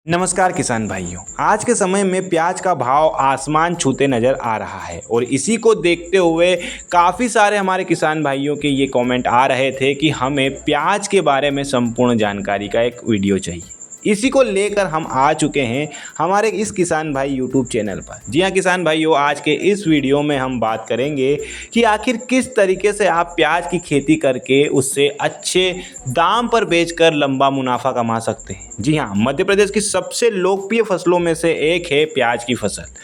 नमस्कार किसान भाइयों। आज के समय में प्याज का भाव आसमान छूते नज़र आ रहा है और इसी को देखते हुए काफ़ी सारे हमारे किसान भाइयों के ये कमेंट आ रहे थे कि हमें प्याज के बारे में संपूर्ण जानकारी का एक वीडियो चाहिए। इसी को लेकर हम आ चुके हैं हमारे इस किसान भाई यूट्यूब चैनल पर। जी हाँ किसान भाइयों, आज के इस वीडियो में हम बात करेंगे कि आखिर किस तरीके से आप प्याज की खेती करके उससे अच्छे दाम पर बेचकर लंबा मुनाफा कमा सकते हैं। जी हाँ, मध्य प्रदेश की सबसे लोकप्रिय फसलों में से एक है प्याज की फसल।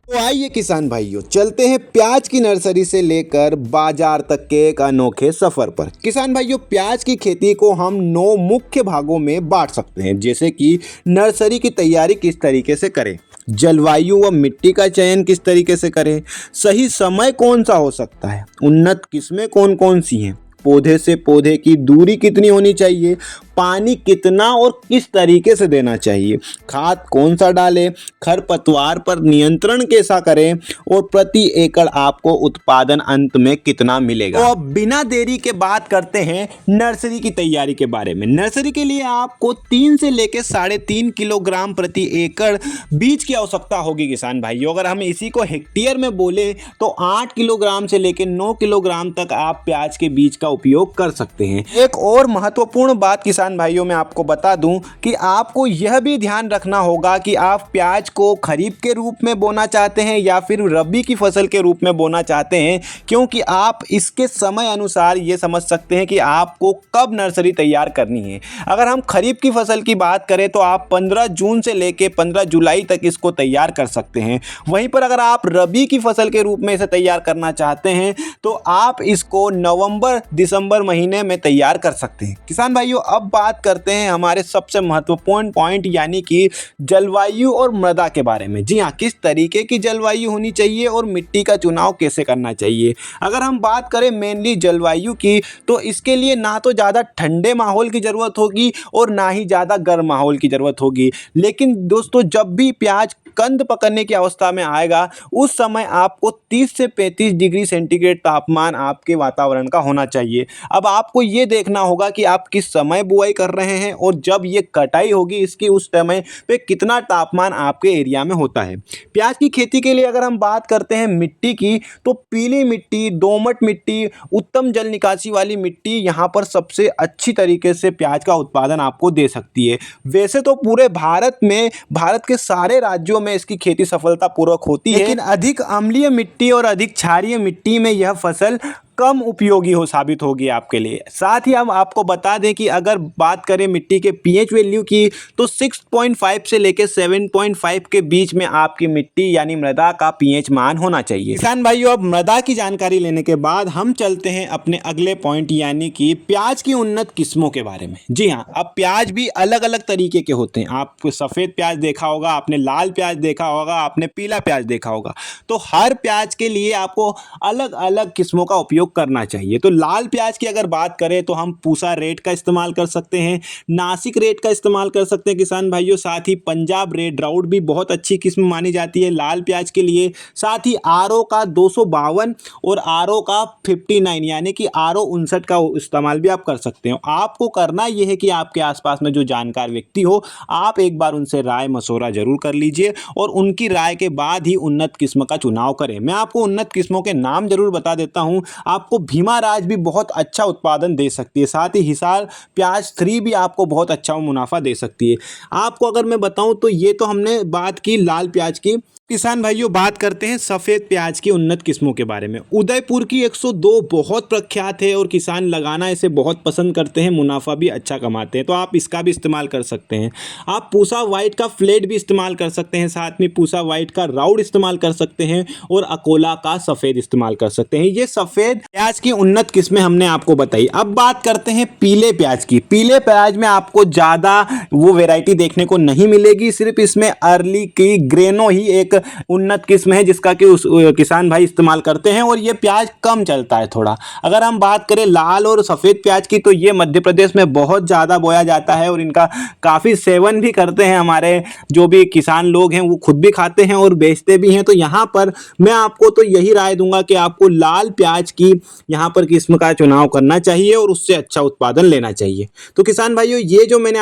तो आइए किसान भाइयों, चलते हैं प्याज की नर्सरी से लेकर बाजार तक के एक अनोखे सफर पर। किसान भाइयों, प्याज की खेती को हम 9 मुख्य भागों में बांट सकते हैं, जैसे कि नर्सरी की तैयारी किस तरीके से करें, जलवायु व मिट्टी का चयन किस तरीके से करें, सही समय कौन सा हो सकता है, उन्नत किस्में कौन कौन सी हैं, पौधे से पौधे की दूरी कितनी होनी चाहिए, पानी कितना और किस तरीके से देना चाहिए, खाद कौन सा डालें, खरपतवार पर नियंत्रण कैसा करें और प्रति एकड़ आपको उत्पादन अंत में कितना मिलेगा। तो अब बिना देरी के बात करते हैं नर्सरी की तैयारी के बारे में। नर्सरी के लिए आपको 3 से लेकर 3.5 किलोग्राम प्रति एकड़ बीज की आवश्यकता होगी किसान भाइयों। अगर हम इसी को हेक्टेयर में बोले तो 8 किलोग्राम से लेकर 9 किलोग्राम तक आप प्याज के बीज का उपयोग कर सकते हैं। एक और महत्वपूर्ण बात किसान भाइयों मैं आपको बता दूं कि आपको यह भी ध्यान रखना होगा कि आप प्याज को खरीफ के रूप में बोना चाहते हैं या फिर रबी की फसल के रूप में बोना चाहते हैं, क्योंकि आप इसके समय अनुसार ये समझ सकते हैं कि आपको कब नर्सरी तैयार करनी है। अगर हम खरीफ की फसल की बात करें तो आप 15 जून से लेकर 15 जुलाई तक इसको तैयार कर सकते हैं। वहीं पर अगर आप रबी की फसल के रूप में इसे तैयार करना चाहते हैं तो आप इसको नवंबर दिसंबर महीने में तैयार कर सकते हैं। किसान भाइयों, अब बात करते हैं हमारे सबसे महत्वपूर्ण पॉइंट यानी कि जलवायु और मृदा के बारे में। जी हाँ, किस तरीके की जलवायु होनी चाहिए और मिट्टी का चुनाव कैसे करना चाहिए। अगर हम बात करें मेनली जलवायु की, तो इसके लिए ना तो ज़्यादा ठंडे माहौल की ज़रूरत होगी और ना ही ज़्यादा गर्म माहौल की ज़रूरत होगी। लेकिन दोस्तों, जब भी प्याज कंद पकड़ने की अवस्था में आएगा उस समय आपको 30 से 35 डिग्री सेंटीग्रेड तापमान आपके वातावरण का होना चाहिए। अब आपको ये देखना होगा कि आप किस समय बुआई कर रहे हैं और जब ये कटाई होगी इसकी उस समय पे कितना तापमान आपके एरिया में होता है। प्याज की खेती के लिए अगर हम बात करते हैं मिट्टी की, तो पीली मिट्टी, दोमट मिट्टी, उत्तम जल निकासी वाली मिट्टी यहाँ पर सबसे अच्छी तरीके से प्याज का उत्पादन आपको दे सकती है। वैसे तो पूरे भारत में, भारत के सारे राज्यों में इसकी खेती सफलतापूर्वक होती है, लेकिन अधिक अम्लीय मिट्टी और अधिक क्षारीय मिट्टी में यह फसल कम उपयोगी साबित होगी आपके लिए। साथ ही हम आपको बता दें कि अगर बात करें मिट्टी के पीएच वैल्यू की, तो 6.5 से लेकर 7.5 के बीच में आपकी मिट्टी यानी मृदा का पीएच मान होना चाहिए। किसान भाइयों, अब मृदा की जानकारी लेने के बाद हम चलते हैं अपने अगले पॉइंट यानी कि प्याज की उन्नत किस्मों के बारे में। जी हाँ, अब प्याज भी अलग अलग तरीके के होते हैं। आपको सफ़ेद प्याज देखा होगा, आपने लाल प्याज देखा होगा, आपने पीला प्याज देखा होगा। तो हर प्याज के लिए आपको अलग अलग किस्मों का उपयोग करना चाहिए। तो लाल प्याज की अगर बात करें तो हम पूसा रेड का इस्तेमाल कर सकते हैं, नासिक रेड का इस्तेमाल कर सकते हैं किसान भाइयों। साथ ही पंजाब रेड राउट भी बहुत अच्छी किस्म मानी जाती है लाल प्याज के लिए। साथ ही आरओ का 252 और आरओ का 59 यानी कि आरओ 59 का इस्तेमाल भी आप कर सकते हो। आपको करना यह है कि आपके आसपास में जो जानकार व्यक्ति हो, आप एक बार उनसे राय मशवरा जरूर कर लीजिए और उनकी राय के बाद ही उन्नत किस्म का चुनाव करें। मैं आपको उन्नत किस्मों के नाम जरूर बता देता हूं। आपको भीमा राज भी बहुत अच्छा उत्पादन दे सकती है। साथ ही हिसार प्याज 3 भी आपको बहुत अच्छा मुनाफा दे सकती है। आपको अगर मैं बताऊं तो ये तो हमने बात की लाल प्याज की। किसान भाइयों, बात करते हैं सफ़ेद प्याज की उन्नत किस्मों के बारे में। उदयपुर की 102 बहुत प्रख्यात है और किसान लगाना इसे बहुत पसंद करते हैं, मुनाफा भी अच्छा कमाते हैं, तो आप इसका भी इस्तेमाल कर सकते हैं। आप पूसा वाइट का फ्लेट भी इस्तेमाल कर सकते हैं, साथ में पूसा वाइट का राउड इस्तेमाल कर सकते हैं और अकोला का सफ़ेद इस्तेमाल कर सकते हैं। ये सफ़ेद प्याज की उन्नत किस्में हमने आपको बताई। अब बात करते हैं पीले प्याज की। पीले प्याज में आपको ज़्यादा वो वेराइटी देखने को नहीं मिलेगी, सिर्फ इसमें अर्ली की ग्रेनो ही एक एक उन्नत किस्म है जिसका कि उस किसान भाई इस्तेमाल करते हैं और ये प्याज कम चलता है थोड़ा। अगर हम बात करें लाल और सफ़ेद प्याज की तो ये मध्य प्रदेश में बहुत ज़्यादा बोया जाता है और इनका काफ़ी सेवन भी करते हैं हमारे जो भी किसान लोग हैं, वो खुद भी खाते हैं और बेचते भी हैं। तो यहाँ पर मैं आपको तो यही राय दूंगा कि आपको लाल प्याज की यहाँ पर किस्म का चुनाव करना चाहिए और उससे अच्छा उत्पादन लेना चाहिए। तो किसान भाइयों, ये जो मैंने